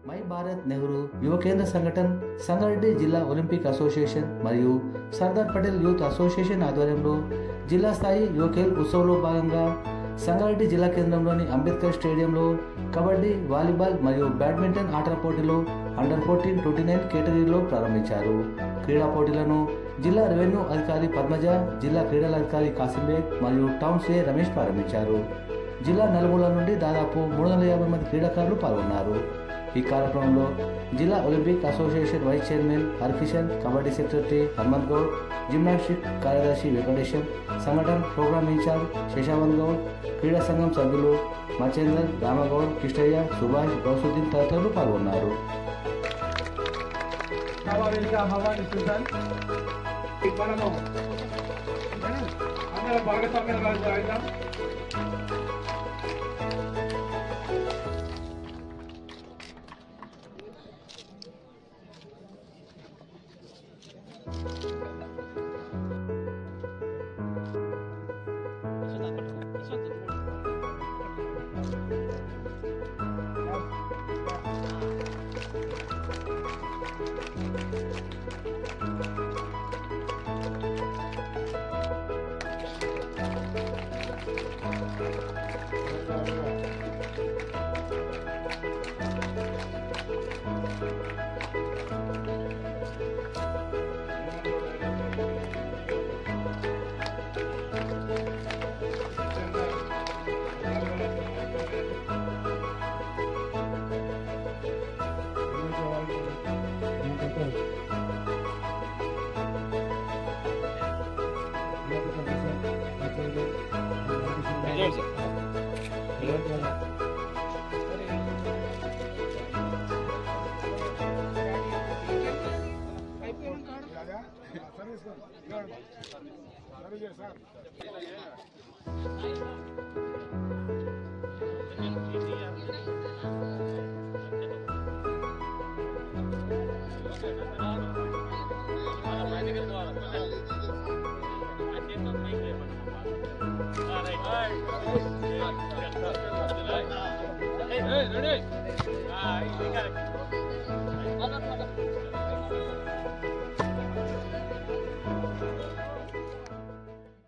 My Bharat Nehru యువ కేంద్ర సంఘటన్, సంగారెడ్డి జిల్లా ఒలింపిక్ అసోసియేషన్ మరియు సర్దార్ పటేల్ యూత్ అసోసియేషన్ ఆధ్వర్యంలో జిల్లా స్థాయి యువ ఖేల్ ఉత్సవ్లో భాగంగా సంగారెడ్డి జిల్లా కేంద్రంలోని అంబేద్కర్ స్టేడియంలో కబడ్డీ, వాలీబాల్ మరియు బ్యాడ్మింటన్ ఆటల పోటీలు అండర్ 14-29 కేటగిరీలో ప్రారంభించారు. క్రీడా పోటీలను జిల్లా రెవెన్యూ అధికారి పద్మజ, జిల్లా క్రీడల అధికారి కాసింబేగ్ మరియు టౌన్ సిఐ రమేష్ ప్రారంభించారు. జిల్లా నలుమూలల నుండి దాదాపు 350 మంది క్రీడాకారులు పాల్గొన్నారు. ఈ కార్యక్రమంలో జిల్లా Olympic association vice chairman Harikishan, kabaddi secretary Hanumanth Goud, gymnastic కార్యదర్శి వెంకటేశం, సంఘటన ప్రోగ్రామ్ ఇన్ఛార్జ్ శశావంత్ గౌడ్, క్రీడా సంఘం సభ్యులు మచేందర్, రామగౌడ్, కిష్టయ్య, సుభాష్, గౌసుద్దీన్ తదితరులు పాల్గొన్నారు.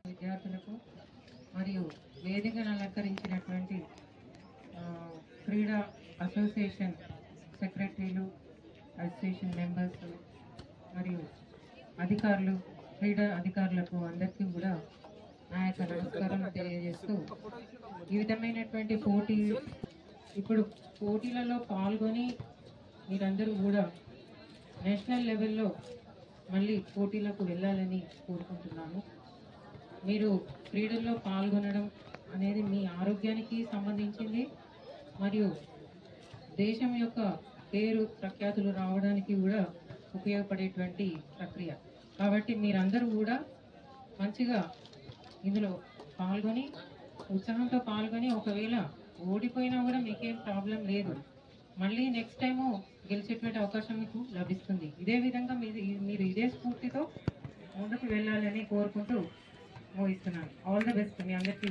విద్యార్థులకు మరియు వేదికను అలంకరించినటువంటి క్రీడా అసోసియేషన్ సెక్రటరీలు, అసోసియేషన్ మెంబర్స్ మరియు అధికారులు, క్రీడా అధికారులకు అందరికీ కూడా నా యొక్క నమస్కారం తెలియజేస్తూ, ఈ విధమైనటువంటి ఇప్పుడు పోటీలలో పాల్గొని మీరందరూ కూడా నేషనల్ లెవెల్లో మళ్ళీ పోటీలకు వెళ్ళాలని కోరుకుంటున్నాను. మీరు క్రీడల్లో పాల్గొనడం అనేది మీ ఆరోగ్యానికి సంబంధించింది మరియు దేశం యొక్క పేరు ప్రఖ్యాతులు రావడానికి కూడా ఉపయోగపడేటువంటి ప్రక్రియ. కాబట్టి మీరందరూ కూడా మంచిగా ఇందులో పాల్గొని ఉత్సాహంతో పాల్గొని ఒకవేళ ఓడిపోయినా కూడా మీకేం ప్రాబ్లం లేదు, మళ్ళీ నెక్స్ట్ టైము గెలిచేటువంటి అవకాశం మీకు లభిస్తుంది. ఇదే విధంగా మీరు ఇదే స్ఫూర్తితో ముందుకు వెళ్ళాలని కోరుకుంటూ ముగిస్తున్నాను. ఆల్ ది బెస్ట్ మీ అందరికీ.